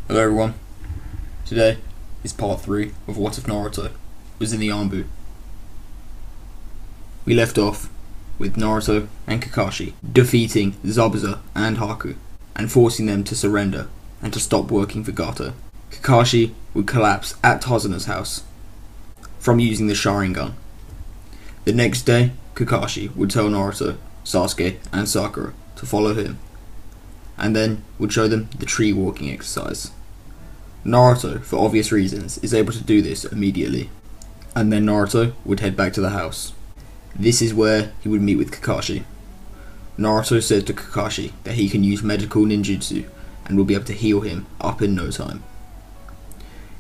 Hello everyone, today is part 3 of What If Naruto was in the Anbu. We left off with Naruto and Kakashi defeating Zabuza and Haku and forcing them to surrender and to stop working for Gato. Kakashi would collapse at Tazuna's house from using the Sharingan. The next day, Kakashi would tell Naruto, Sasuke and Sakura to follow him, and then would show them the tree walking exercise. Naruto, for obvious reasons, is able to do this immediately, and then Naruto would head back to the house. This is where he would meet with Kakashi. Naruto said to Kakashi that he can use medical ninjutsu and will be able to heal him up in no time.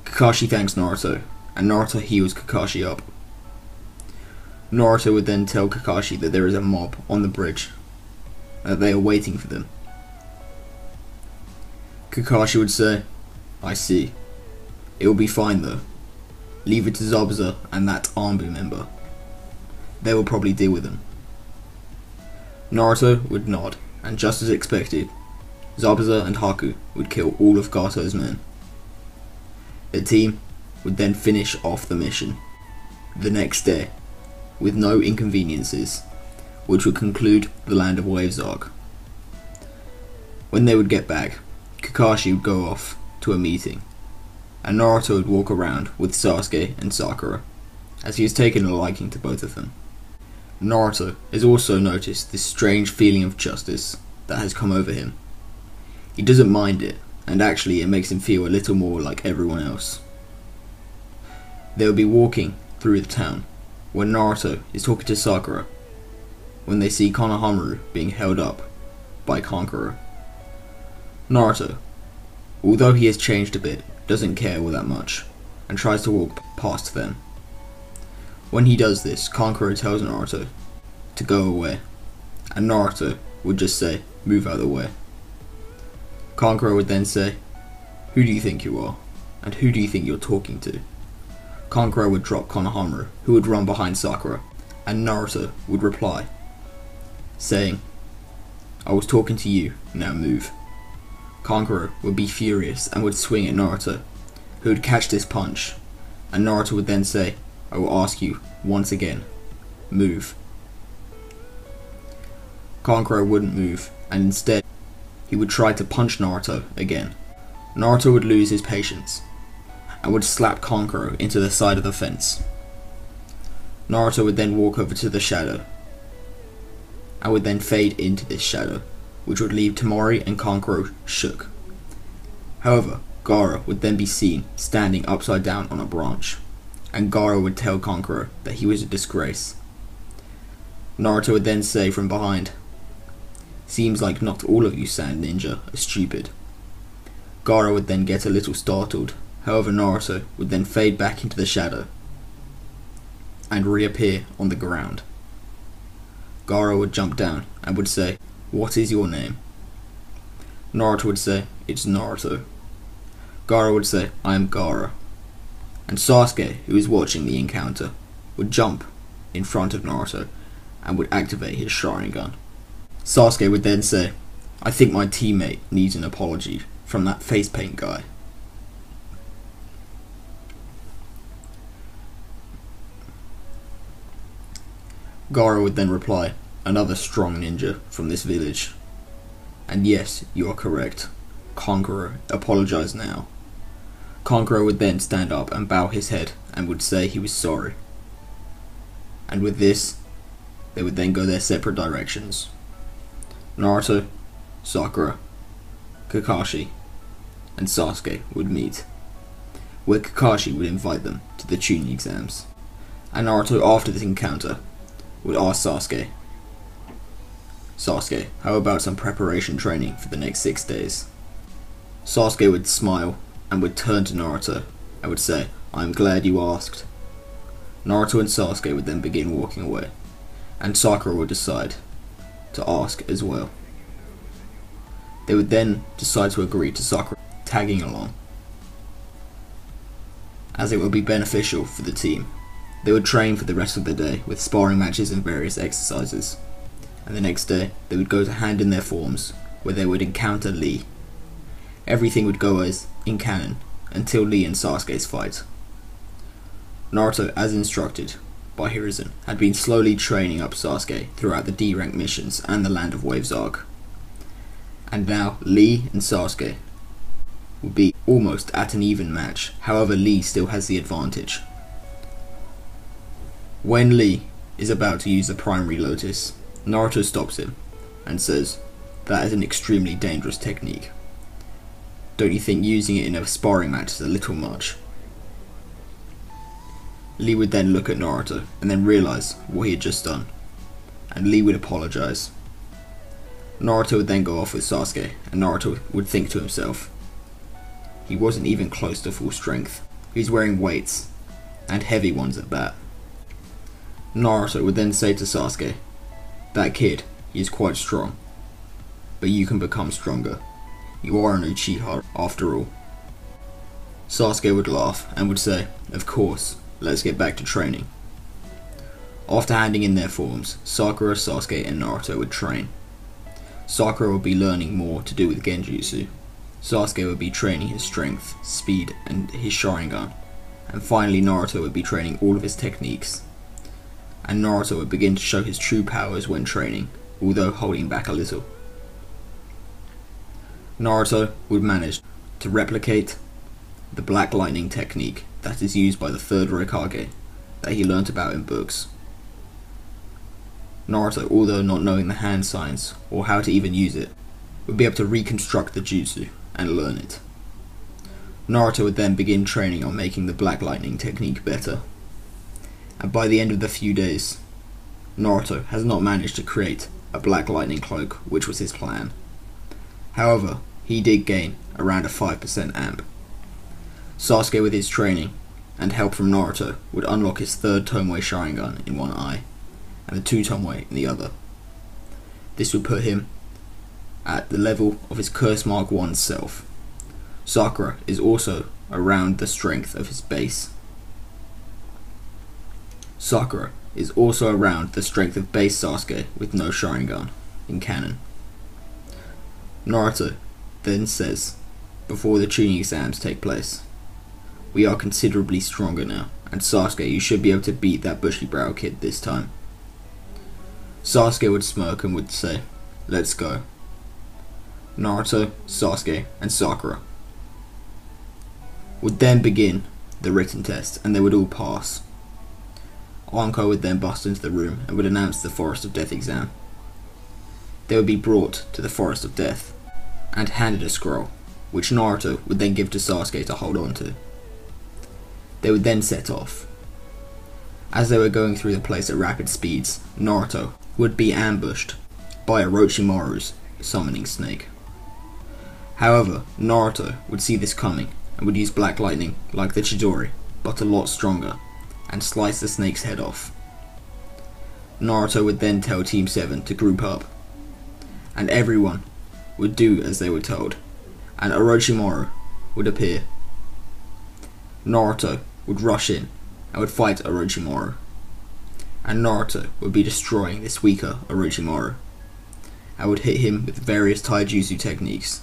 Kakashi thanks Naruto, and Naruto heals Kakashi up. Naruto would then tell Kakashi that there is a mob on the bridge, and that they are waiting for them. Kakashi would say, "I see. It will be fine though. Leave it to Zabuza and that Anbu member. They will probably deal with them." Naruto would nod, and just as expected, Zabuza and Haku would kill all of Gato's men. The team would then finish off the mission the next day, with no inconveniences, which would conclude the Land of Waves arc. When they would get back, Kakashi would go off to a meeting, and Naruto would walk around with Sasuke and Sakura, as he has taken a liking to both of them. Naruto has also noticed this strange feeling of justice that has come over him. He doesn't mind it, and actually it makes him feel a little more like everyone else. They will be walking through the town when Naruto is talking to Sakura when they see Konohamaru being held up by Kankuro. Naruto, although he has changed a bit, doesn't care all that much and tries to walk past them. When he does this, Kankuro tells Naruto to go away, and Naruto would just say, "Move out of the way." Kankuro would then say, "Who do you think you are? And who do you think you're talking to?" Kankuro would drop Konohamaru, who would run behind Sakura, and Naruto would reply, saying, "I was talking to you, now move." Kankuro would be furious and would swing at Naruto, who would catch this punch, and Naruto would then say, "I will ask you once again, move." Kankuro wouldn't move, and instead he would try to punch Naruto again. Naruto would lose his patience and would slap Kankuro into the side of the fence. Naruto would then walk over to the shadow and would then fade into this shadow, which would leave Temari and Kankuro shook. However, Gaara would then be seen standing upside down on a branch, and Gaara would tell Kankuro that he was a disgrace. Naruto would then say from behind, "Seems like not all of you Sand Ninja are stupid." Gaara would then get a little startled, however Naruto would then fade back into the shadow and reappear on the ground. Gaara would jump down and would say, "What is your name?" Naruto would say, "It's Naruto." Gaara would say, "I am Gaara." And Sasuke, who is watching the encounter, would jump in front of Naruto and would activate his Sharingan. Sasuke would then say, "I think my teammate needs an apology from that face paint guy." Gaara would then reply, "Another strong ninja from this village. And yes, you are correct. Kankuro, apologize now." Kankuro would then stand up and bow his head and would say he was sorry. And with this, they would then go their separate directions. Naruto, Sakura, Kakashi, and Sasuke would meet, where Kakashi would invite them to the Chunin exams. And Naruto, after this encounter, would ask Sasuke, "Sasuke, how about some preparation training for the next 6 days?" Sasuke would smile and would turn to Naruto and would say, "I am glad you asked." Naruto and Sasuke would then begin walking away, and Sakura would decide to ask as well. They would then decide to agree to Sakura tagging along, as it would be beneficial for the team. They would train for the rest of the day with sparring matches and various exercises, and the next day they would go to hand in their forms, where they would encounter Lee. everything would go as in canon until Lee and Sasuke's fight. Naruto, as instructed by Hiruzen, had been slowly training up Sasuke throughout the D-rank missions and the Land of Waves arc. And now Lee and Sasuke would be almost at an even match, however Lee still has the advantage. When Lee is about to use the primary lotus, Naruto stops him and says, "That is an extremely dangerous technique. Don't you think using it in a sparring match is a little much?" Lee would then look at Naruto and then realise what he had just done, and Lee would apologise. Naruto would then go off with Sasuke, and Naruto would think to himself, he wasn't even close to full strength. He's wearing weights, and heavy ones at that. Naruto would then say to Sasuke, "That kid, he is quite strong, but you can become stronger. You are an Uchiha after all." Sasuke would laugh and would say, "Of course, let's get back to training." After handing in their forms, Sakura, Sasuke and Naruto would train. Sakura would be learning more to do with Genjutsu. Sasuke would be training his strength, speed and his Sharingan. And finally Naruto would be training all of his techniques. And Naruto would begin to show his true powers when training, although holding back a little. Naruto would manage to replicate the Black Lightning technique that is used by the third Raikage that he learnt about in books. Naruto, although not knowing the hand signs or how to even use it, would be able to reconstruct the jutsu and learn it. Naruto would then begin training on making the Black Lightning technique better. And by the end of the few days, Naruto has not managed to create a Black Lightning cloak, which was his plan. However, he did gain around a 5% amp. Sasuke, with his training and help from Naruto, would unlock his third Tomoe Sharingan in one eye, and the two Tomoe in the other. This would put him at the level of his Curse Mark 1 self. Sakura is also around the strength of his base. Sakura is also around the strength of base Sasuke with no Sharingan in canon. Naruto then says, before the Chunin exams take place, "We are considerably stronger now, and Sasuke, you should be able to beat that bushy brow kid this time." Sasuke would smirk and would say, "Let's go." Naruto, Sasuke and Sakura would then begin the written test, and they would all pass. Anko would then bust into the room and would announce the Forest of Death exam. They would be brought to the Forest of Death and handed a scroll, which Naruto would then give to Sasuke to hold on to. They would then set off. As they were going through the place at rapid speeds, Naruto would be ambushed by Orochimaru's summoning snake. However, Naruto would see this coming and would use Black Lightning like the Chidori, but a lot stronger, and slice the snake's head off. Naruto would then tell Team 7 to group up, and everyone would do as they were told, and Orochimaru would appear. Naruto would rush in and would fight Orochimaru, and Naruto would be destroying this weaker Orochimaru, and would hit him with various taijutsu techniques,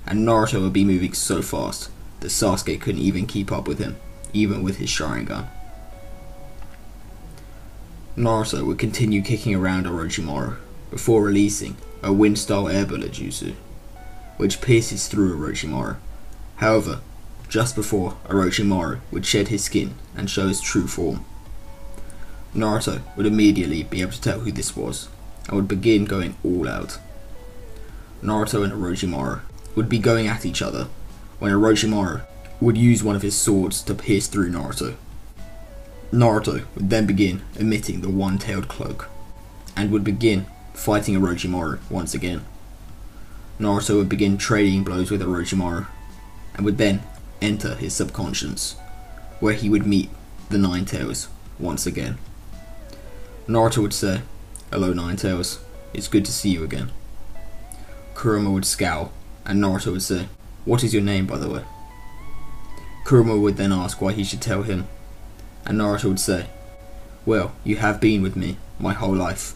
and Naruto would be moving so fast that Sasuke couldn't even keep up with him, even with his Sharingan. Naruto would continue kicking around Orochimaru before releasing a wind-style air bullet jutsu, which pierces through Orochimaru. However, just before Orochimaru would shed his skin and show his true form, Naruto would immediately be able to tell who this was and would begin going all out. Naruto and Orochimaru would be going at each other when Orochimaru would use one of his swords to pierce through Naruto. Naruto would then begin emitting the one-tailed cloak and would begin fighting Orochimaru once again. Naruto would begin trading blows with Orochimaru and would then enter his subconscious, where he would meet the Nine Tails once again. Naruto would say, "Hello Nine Tails, it's good to see you again." Kurama would scowl and Naruto would say, "What is your name, by the way?" Kurama would then ask why he should tell him, and Naruto would say, "Well, you have been with me my whole life,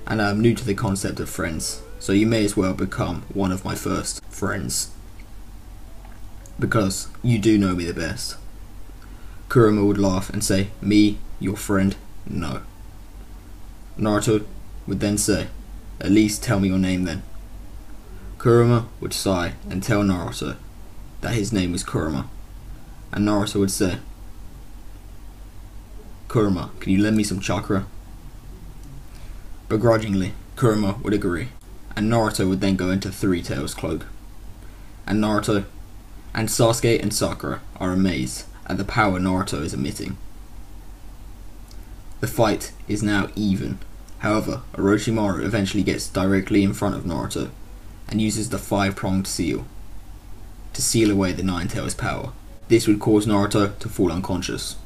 and I am new to the concept of friends, so you may as well become one of my first friends." because you do know me the best. Kurama would laugh and say, "Me, your friend? No." Naruto would then say, "At least tell me your name then." Kurama would sigh and tell Naruto that his name was Kurama, and Naruto would say, "Kurama, can you lend me some chakra?" Begrudgingly, Kurama would agree, and Naruto would then go into Three Tails' cloak. And Naruto and Sasuke and Sakura are amazed at the power Naruto is emitting. The fight is now even. However, Orochimaru eventually gets directly in front of Naruto and uses the 5-pronged seal to seal away the Nine Tails' power. This would cause Naruto to fall unconscious.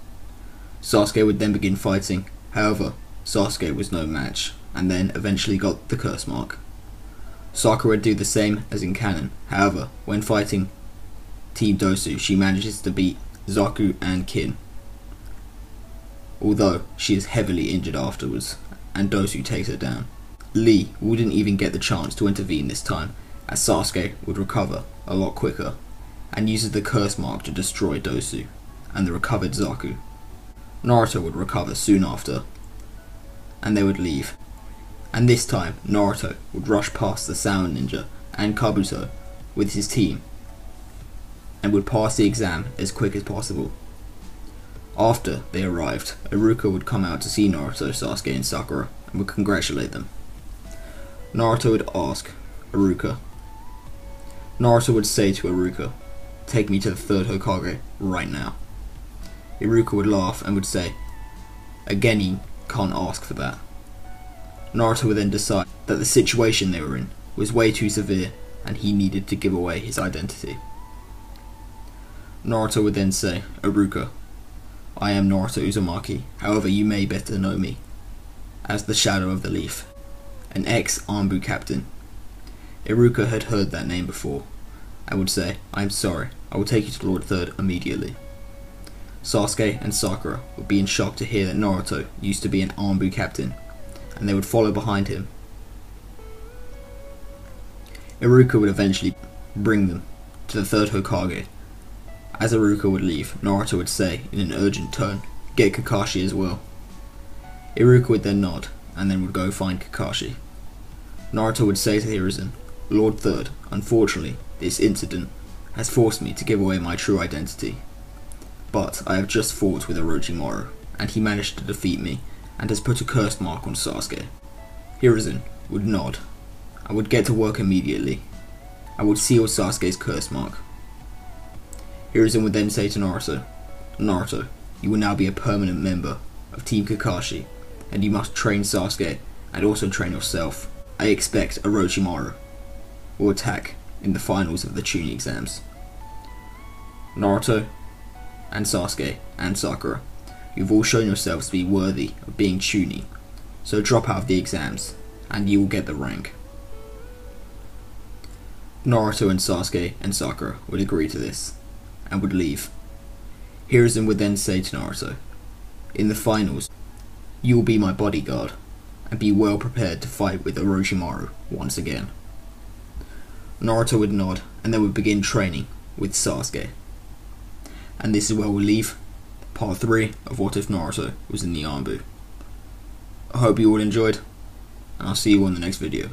Sasuke would then begin fighting. However, Sasuke was no match and then eventually got the curse mark. Sakura would do the same as in canon. However, when fighting Team Dosu, she manages to beat Zaku and Kin, although she is heavily injured afterwards, and Dosu takes her down. Lee wouldn't even get the chance to intervene this time, as Sasuke would recover a lot quicker, and uses the curse mark to destroy Dosu and the recovered Zaku. Naruto would recover soon after, and they would leave. And this time, Naruto would rush past the Sound Ninja and Kabuto with his team, and would pass the exam as quick as possible. After they arrived, Iruka would come out to see Naruto, Sasuke and Sakura and would congratulate them. Naruto would ask Iruka. Naruto would say to Iruka, "Take me to the third Hokage right now." Iruka would laugh and would say, "Again, you can't ask for that." Naruto would then decide that the situation they were in was way too severe and he needed to give away his identity. Naruto would then say, "Iruka, I am Naruto Uzumaki, however you may better know me as the Shadow of the Leaf, an ex-Anbu captain." Iruka had heard that name before and would say, "I am sorry, I will take you to Lord Third immediately." Sasuke and Sakura would be in shock to hear that Naruto used to be an Anbu captain, and they would follow behind him. Iruka would eventually bring them to the third Hokage. As Iruka would leave, Naruto would say in an urgent tone, "Get Kakashi as well." Iruka would then nod, and then would go find Kakashi. Naruto would say to Hiruzen, "Lord Third, unfortunately, this incident has forced me to give away my true identity. But I have just fought with Orochimaru, and he managed to defeat me, and has put a curse mark on Sasuke." Hiruzen would nod, and would get to work immediately, and would seal Sasuke's curse mark. Hiruzen would then say to Naruto, "Naruto, you will now be a permanent member of Team Kakashi, and you must train Sasuke, and also train yourself. I expect Orochimaru will attack in the finals of the Chunin exams. Naruto and Sasuke and Sakura, you've all shown yourselves to be worthy of being Chunin, so drop out of the exams, and you will get the rank." Naruto and Sasuke and Sakura would agree to this, and would leave. Hiruzen would then say to Naruto, "In the finals, you will be my bodyguard, and be well prepared to fight with Orochimaru once again." Naruto would nod, and then would begin training with Sasuke. And this is where we'll leave part 3 of What If Naruto Was in the Anbu. I hope you all enjoyed, and I'll see you on the next video.